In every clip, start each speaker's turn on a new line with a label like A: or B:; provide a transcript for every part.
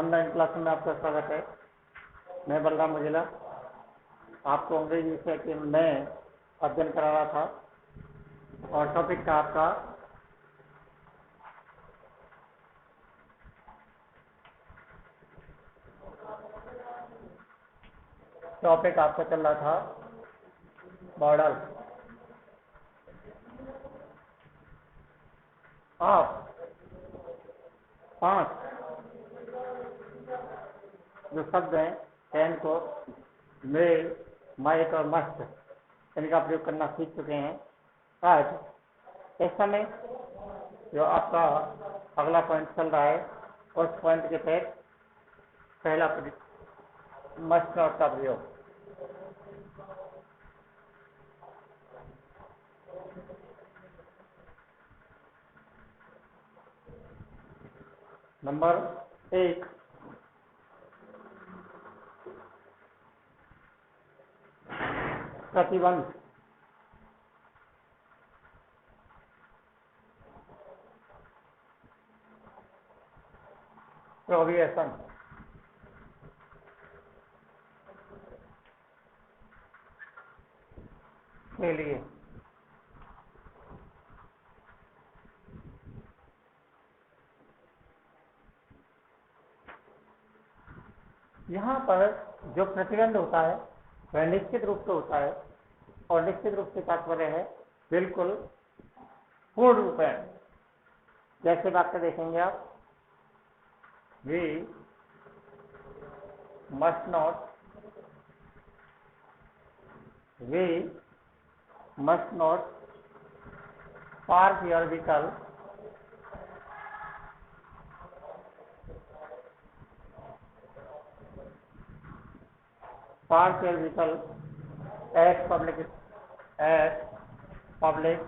A: Online class में आपका स्वागत है। मैं बलराम मुजिला आपको अंग्रेजी विषय के में अध्ययन करा रहा था और टॉपिक था आपका चल रहा था मॉडल आप 5 जो शब्द हैं कैन को मेल माइट और मस्ट इनका प्रयोग करना सीख चुके हैं। आज इस समय जो आपका अगला पॉइंट चल रहा है उस पॉइंट के तहत पहला मस्ट नॉट का प्रयोग। नंबर 1 प्रतिबंध। प्रोहिबिशन के लिए यहाँ पर जो प्रतिबंध होता है वह निश्चित रूप से होता है और निश्चित रूप से तात्पर्य है बिल्कुल पूर्ण रूप है। जैसे वाक्य देखेंगे आप, we must not park your vehicle at public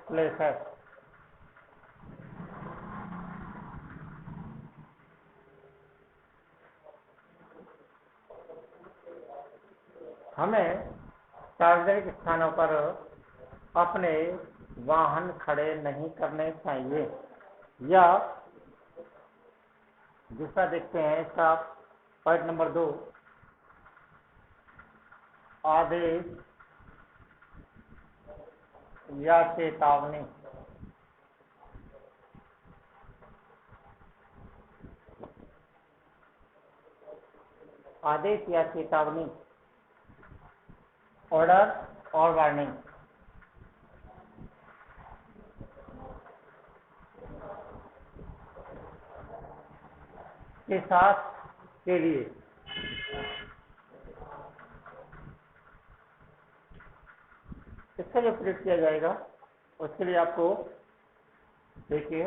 A: places। हमें सार्वजनिक स्थानों पर अपने वाहन खड़े नहीं करने चाहिए। या दूसरा देखते हैं इसका पॉइंट नंबर 2, आदेश या चेतावनी। आदेश या चेतावनी, ऑर्डर और वार्निंग के साथ के लिए इसका जो प्रयोग किया जाएगा उसके लिए आपको देखिए,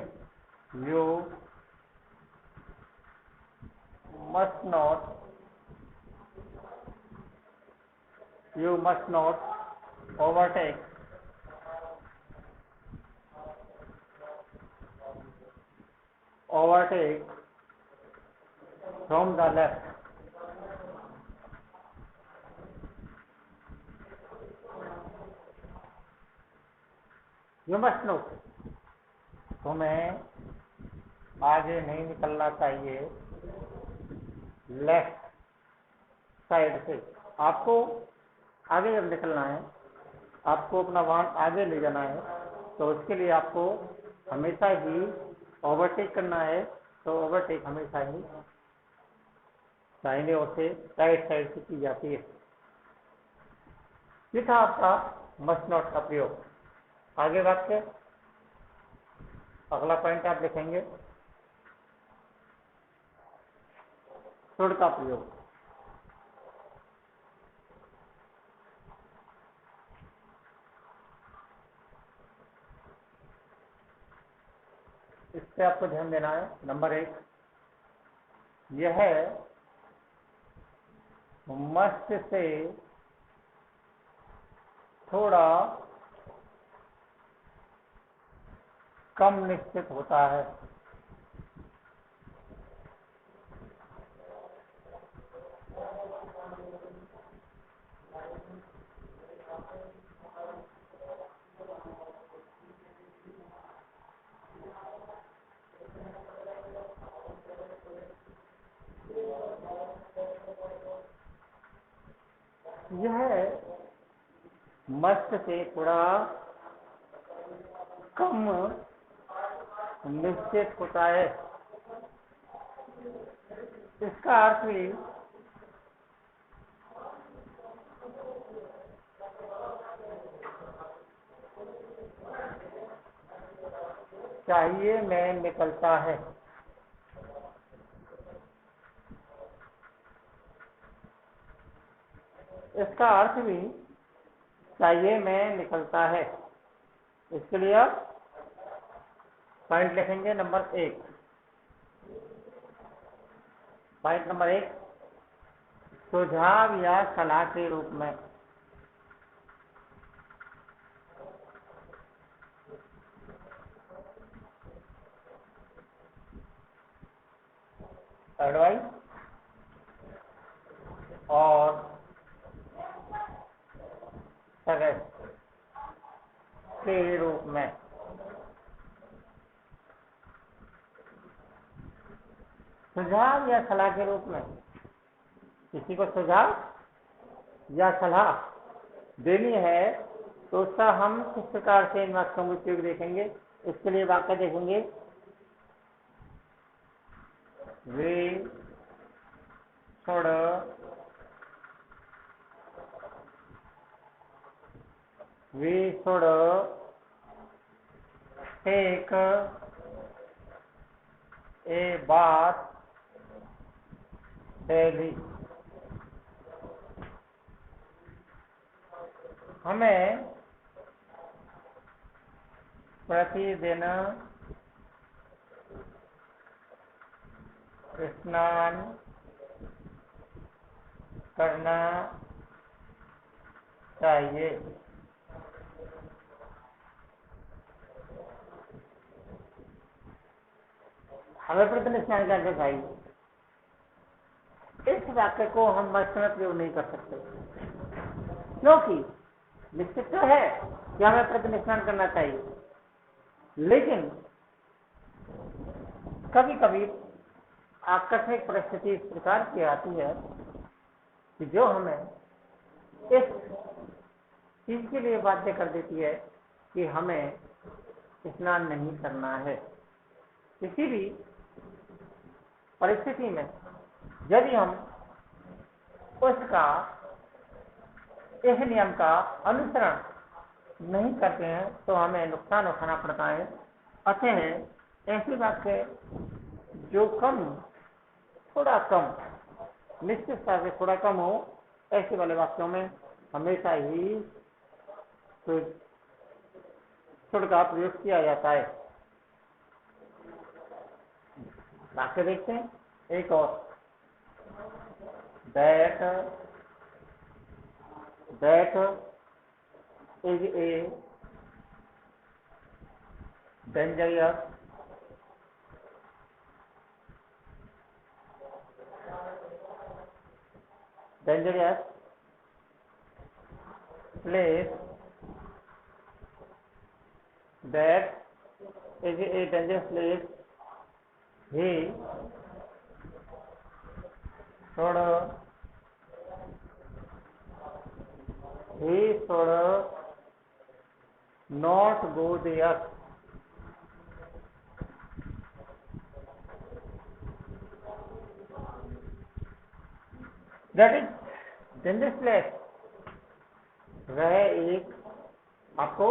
A: you must not overtake from the left. You must know, तुम्हें आगे नहीं निकलना चाहिए लेफ्ट साइड से। आपको आगे जब निकलना है, आपको अपना वाहन आगे ले जाना है, तो उसके लिए आपको हमेशा ही ओवरटेक करना है। तो ओवरटेक हमेशा ही दाहिने ओर से राइट साइड से की जाती है। ये था आपका मस्ट नॉट का प्रयोग। आगे वाक्य, अगला पॉइंट आप लिखेंगे शुड का प्रयोग। इस पे आपको ध्यान देना है। नंबर 1, यह मस्ट से थोड़ा कम निश्चित होता है। यह मस्त से थोड़ा कम निश्चित होता है। इसका अर्थ भी चाहिए में निकलता है। इसका अर्थ भी चाहिए में निकलता है। इसके लिए आप पॉइंट लिखेंगे नंबर 1। पॉइंट नंबर 1, सुझाव या सलाह के रूप में। एडवाइस और सजेस्ट के रूप में। सुझाव या सलाह के रूप में किसी को सुझाव या सलाह देनी है तो उसका हम किस प्रकार से इन वाक्यों में उपयोग देखेंगे। इसके लिए वाक्य देखेंगे, we should take a bath daily. हमें प्रतिदिन स्नान करना चाहिए। हमें प्रतिदिन स्नान करना चाहिए। इस वाक्य को हम वास्तव में प्रयोग नहीं कर सकते, क्योंकि निश्चित तो है कि हमें प्रतिदिन स्नान करना चाहिए, लेकिन कभी कभी आकस्मिक परिस्थिति इस प्रकार की आती है कि जो हमें इस चीज के लिए बाध्य कर देती है कि हमें स्नान नहीं करना है। किसी भी परिस्थिति में यदि हम उसका इस नियम का अनुसरण नहीं करते हैं तो हमें नुकसान उठाना पड़ता है। अतः ऐसी वाक्य जो थोड़ा कम निश्चितता से थोड़ा कम हो, ऐसे वाले वाक्यों में हमेशा ही शुड का प्रयोग किया जाता है। वाक्य देखते हैं एक और, that is a dangerous place. That is a dangerous place. He should not go there. That is dangerous place. वह एक आपको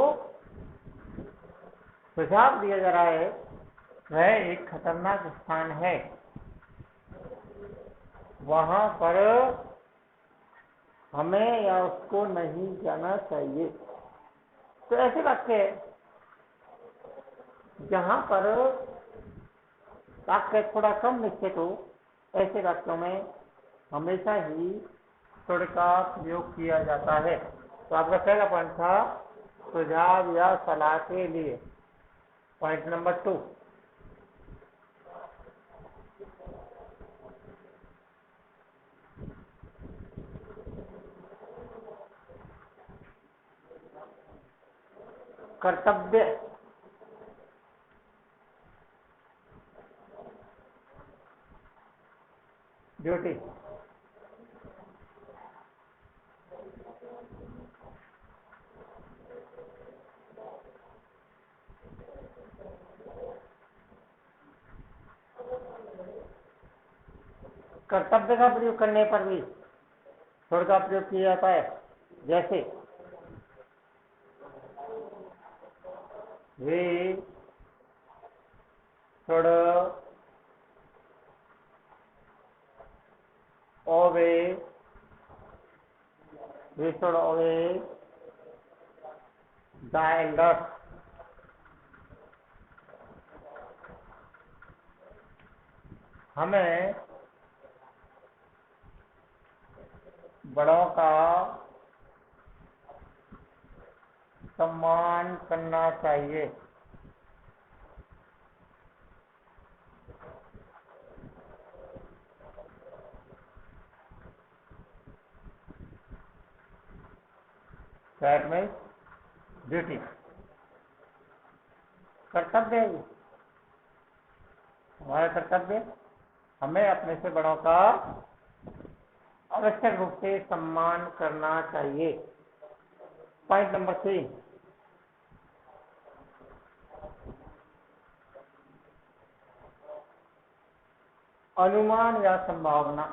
A: सुझाव दिया जा रहा है, वह एक खतरनाक स्थान है, वहां पर हमें या उसको नहीं जाना चाहिए। तो ऐसे वाक्य जहां पर वाक्य थोड़ा कम निश्चित हो, ऐसे वाक्यों में हमेशा ही शुड का प्रयोग किया जाता है। तो आपका पहला पॉइंट था सुझाव या सलाह के लिए। पॉइंट नंबर 2, कर्तव्य। ड्यूटी। कर्तव्य का प्रयोग करने पर भी छोड़ का प्रयोग किया जाता है। जैसे वे छोड़ ओवे, वे छोड़ ओवे द एल्डर्स। हमें बड़ों का सम्मान करना चाहिए। दैट मीन्स ड्यूटी, कर्तव्य है ये हमारा कर्तव्य। हमें अपने से बड़ों का आवश्यक रूप से सम्मान करना चाहिए। पॉइंट नंबर 3, अनुमान या संभावना।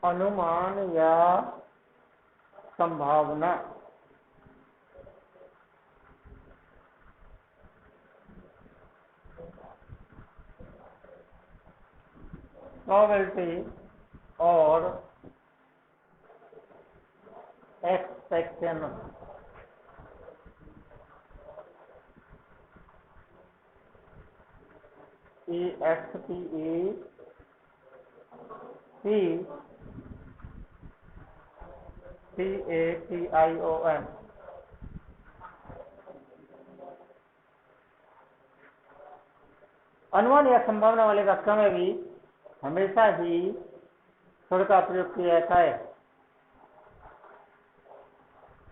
A: अनुमान या संभावना प्रोबेबिलिटी और एक्सपेक्टेशन। EXPECTATION। अनुमान या संभावना वाले वाक्यों में भी हमेशा ही छोड़ का प्रयोग किया जाता है।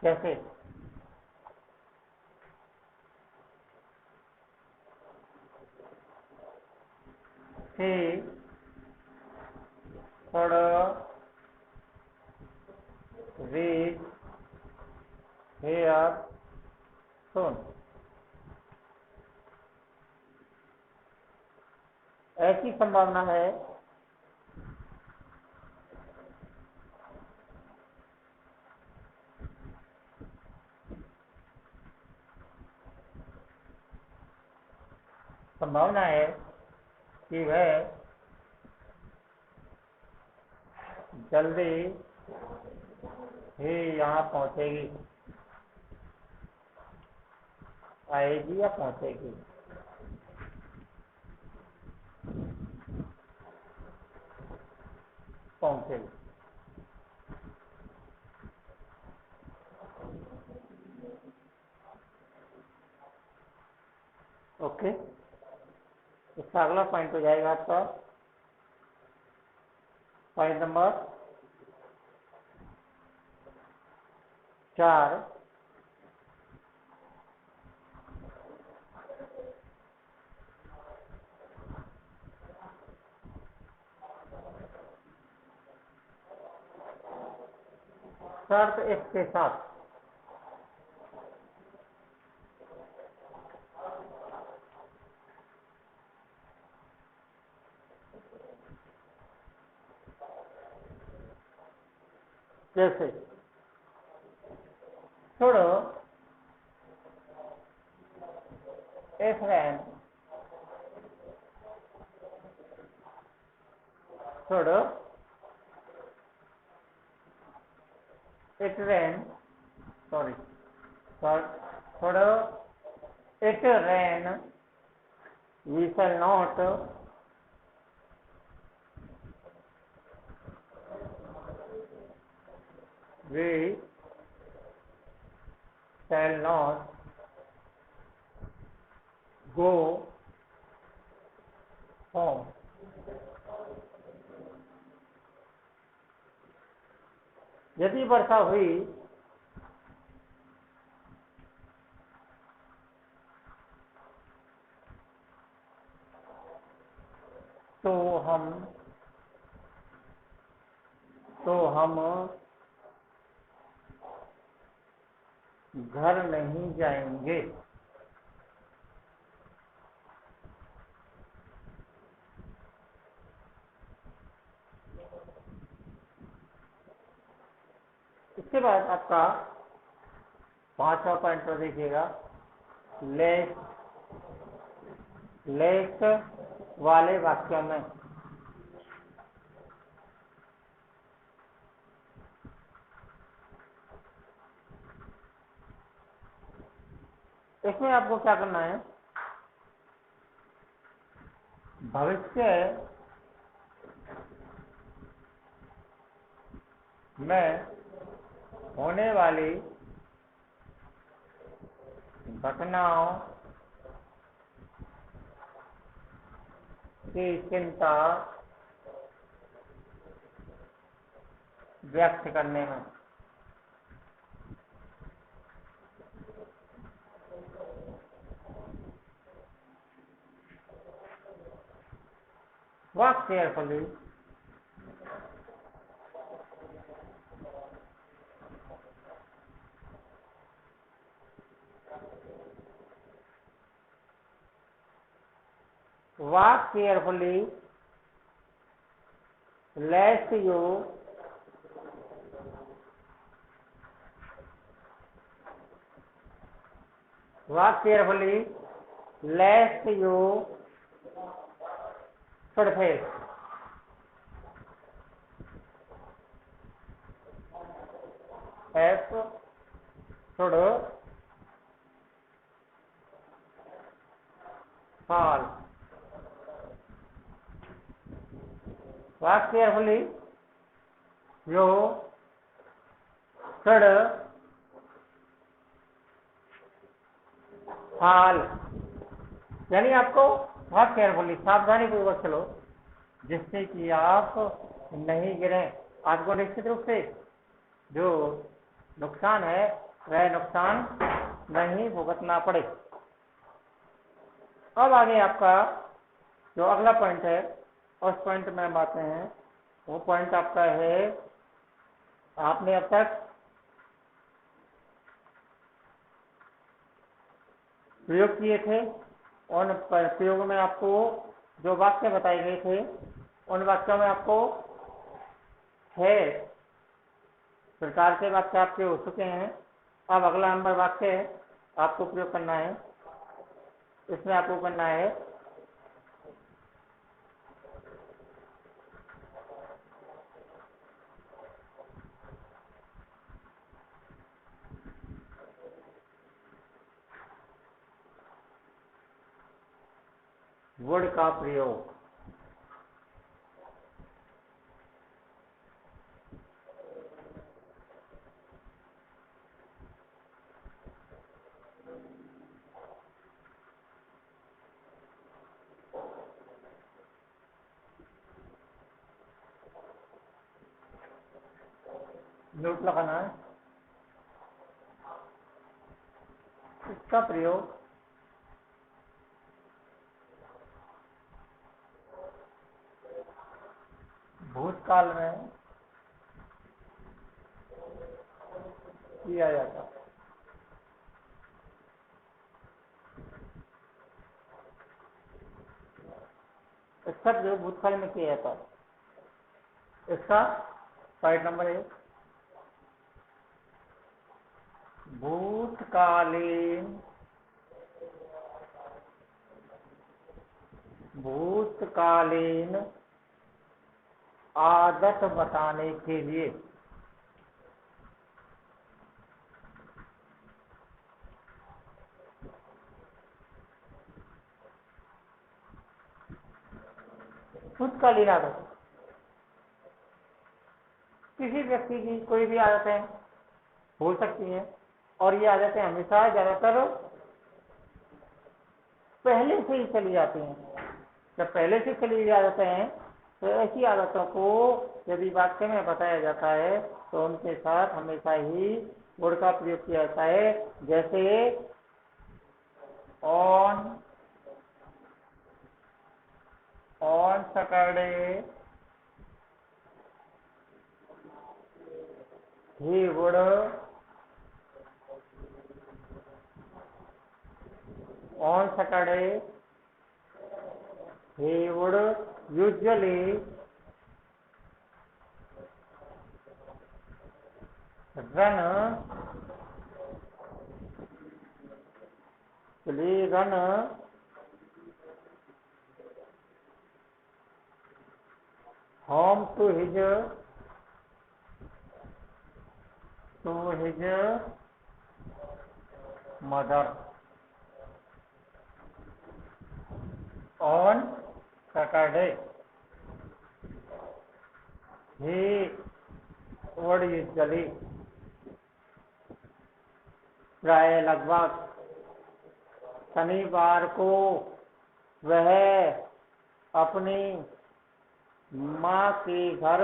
A: कैसे? he should reach here soon। ऐसी संभावना है कि वह जल्दी ही यहाँ पहुँचेगी, आएगी या पहुँचेगी। पहुँचेगी। ओके, इसका अगला पॉइंट हो जाएगा आपका पॉइंट नंबर 4। शर्त इसके साथ। जैसे छोड़ो इफ रैन, छोड़ो इट रैन, सॉरी, छोड़ो it rain, we shall not we shall not go home। यदि वर्षा हुई तो हम तो हम घर नहीं जाएंगे। इसके बाद आपका 5वां पॉइंट पर देखिएगा, लेस लेस वाले वाक्यों में इसमें आपको क्या करना है, भविष्य में होने वाली घटनाओं की चिंता व्यक्त करने में work carefully walk carefully lest you walk carefully lest you should face f should fall walk carefully you should fall, यानी आपको बहुत केयरफुली सावधानी पूर्वक चलो जिससे कि आप नहीं गिरें, आपको निश्चित रूप से जो नुकसान है वह नुकसान नहीं भुगतना पड़े। अब आगे आपका जो अगला पॉइंट है उस पॉइंट में हम आते हैं। वो पॉइंट आपका है, आपने अब तक प्रयोग किए थे, उन प्रयोग में आपको जो वाक्य बताए गए थे उन वाक्यों में आपको 6 प्रकार के वाक्य आपके हो चुके हैं। अब अगला नंबर वाक्य आपको प्रयोग करना है। इसमें आपको करना है वुड का प्रयोग। नोट लगाना है। इसका प्रयोग भूतकाल में किया जाता है। इसका प्रयोग भूतकाल में किया जाता है। इसका पॉइंट नंबर 1, भूतकालीन आदत बताने के लिए भूतकालीन आदत किसी व्यक्ति की कोई भी आदतें हो सकती हैं और ये आदतें हमेशा ज्यादातर पहले से ही चली जाती हैं। जब पहले से चली हुई आदतें हैं तो ऐसी आदतों को यदि वाक्य में बताया जाता है तो उनके साथ हमेशा ही वुड का प्रयोग किया जाता है। जैसे on Saturday he would on Saturday he would usually run home to his mother on Saturday. He would usually प्राय लगभग शनिवार को वह अपनी माँ के घर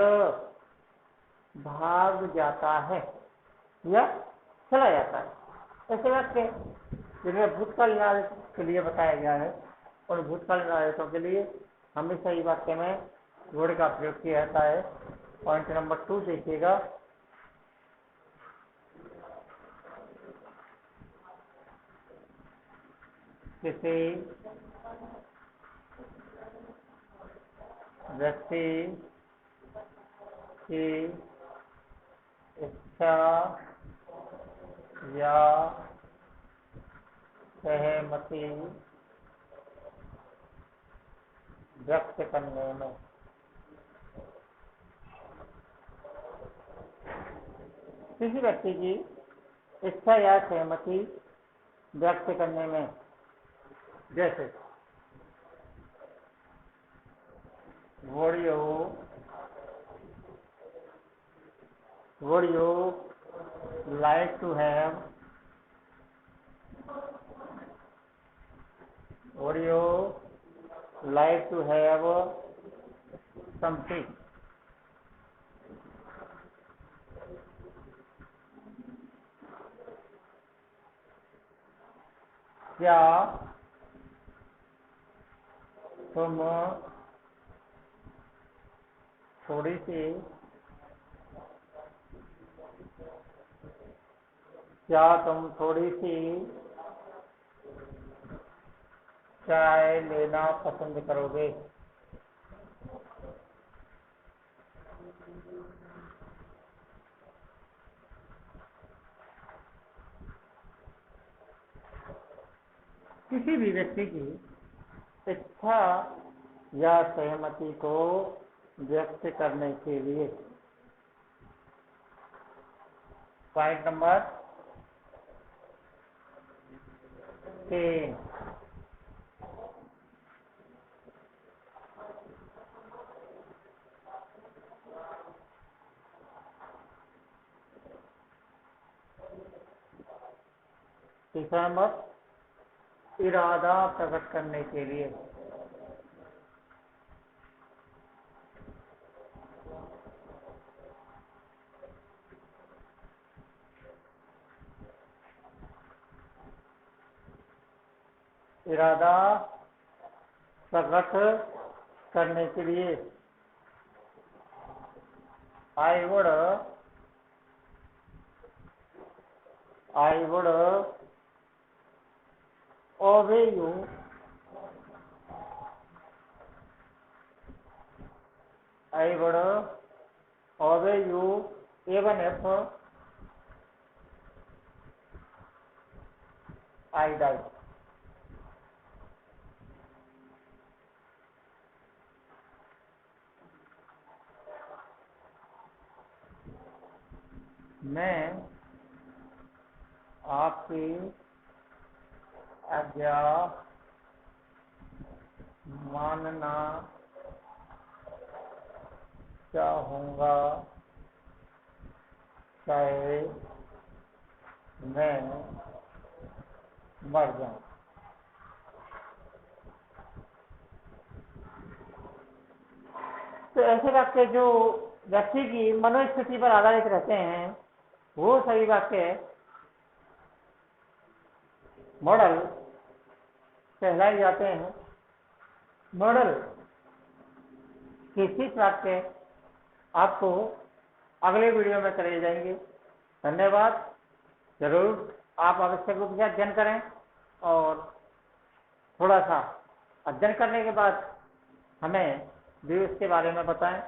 A: भाग जाता है या चला जाता है। ऐसे वाक्य जिनमें भूतकालीन आदेश के लिए बताया गया है और भूतकालीन आदेशों के लिए हमेशा ही वाक्य में वुड का प्रयोग किया जाता है। पॉइंट नंबर 2 देखिएगा। किसी व्यक्ति की इच्छा या सहमति व्यक्त करने में किसी व्यक्ति की इच्छा या सहमति व्यक्त करने में, जैसे would you like to have something? क्या तुम थोड़ी सी चाय लेना पसंद करोगे? किसी भी व्यक्ति की इच्छा या सहमति को व्यक्त करने के लिए। पॉइंट नंबर 3 तीसरा नंबर इरादा प्रकट करने के लिए। इरादा प्रकट करने के लिए I would obey you even if I die. मैं आपकी आज्ञा मानना चाहूँगा चाहे मैं मर जाऊँ। तो ऐसे वाक्य जो व्यक्ति की मनोस्थिति पर आधारित रहते हैं वो सभी वाक्य मॉडल कहलाए जाते हैं। मॉडल किसी वाक्य आपको अगले वीडियो में करे जाएंगे। धन्यवाद। जरूर आप आवश्यक रूप से अध्ययन करें और थोड़ा सा अध्ययन करने के बाद हमें भी उसके बारे में बताएं।